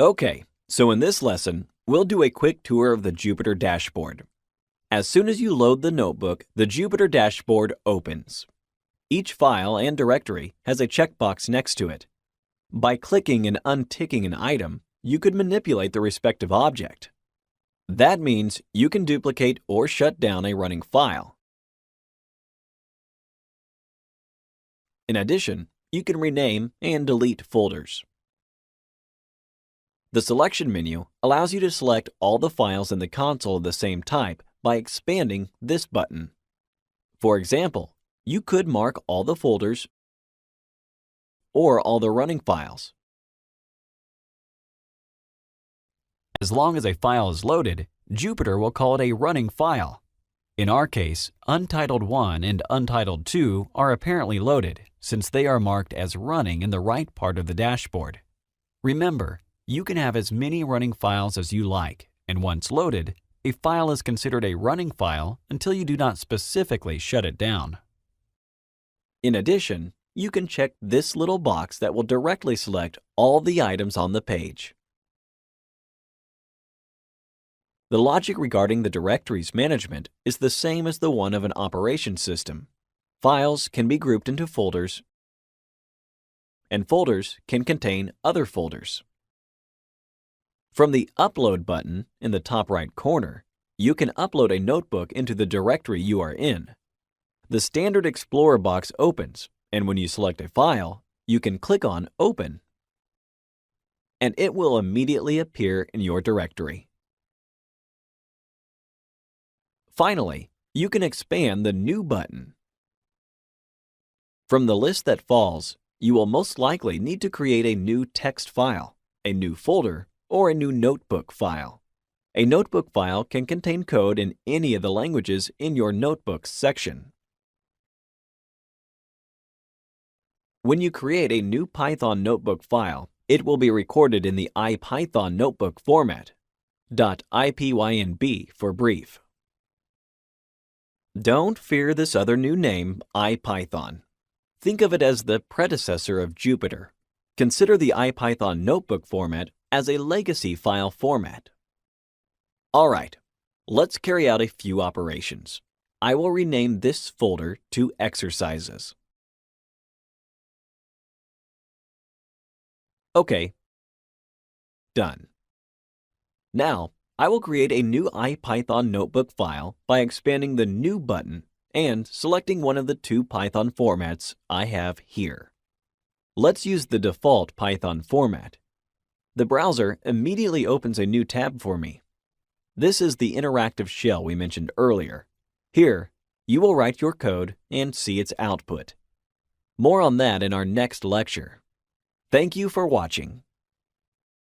Okay, so in this lesson, we'll do a quick tour of the Jupyter dashboard. As soon as you load the notebook, the Jupyter dashboard opens. Each file and directory has a checkbox next to it. By clicking and unticking an item, you could manipulate the respective object. That means you can duplicate or shut down a running file. In addition, you can rename and delete folders. The selection menu allows you to select all the files in the console of the same type by expanding this button. For example, you could mark all the folders or all the running files. As long as a file is loaded, Jupyter will call it a running file. In our case, Untitled 1 and Untitled 2 are apparently loaded since they are marked as running in the right part of the dashboard. Remember, you can have as many running files as you like, and once loaded, a file is considered a running file until you do not specifically shut it down. In addition, you can check this little box that will directly select all the items on the page. The logic regarding the directories management is the same as the one of an operations system. Files can be grouped into folders, and folders can contain other folders. From the Upload button in the top right corner, you can upload a notebook into the directory you are in. The Standard Explorer box opens, and when you select a file, you can click on Open, and it will immediately appear in your directory. Finally, you can expand the New button. From the list that falls, you will most likely need to create a new text file, a new folder, or a new notebook file. A notebook file can contain code in any of the languages in your Notebooks section. When you create a new Python notebook file, it will be recorded in the IPython notebook format, .ipynb for brief. Don't fear this other new name, IPython. Think of it as the predecessor of Jupyter. Consider the IPython notebook format as a legacy file format. All right, let's carry out a few operations. I will rename this folder to Exercises. Okay, done. Now, I will create a new IPython notebook file by expanding the New button and selecting one of the two Python formats I have here. Let's use the default Python format. The browser immediately opens a new tab for me. This is the interactive shell we mentioned earlier. Here, you will write your code and see its output. More on that in our next lecture. Thank you for watching.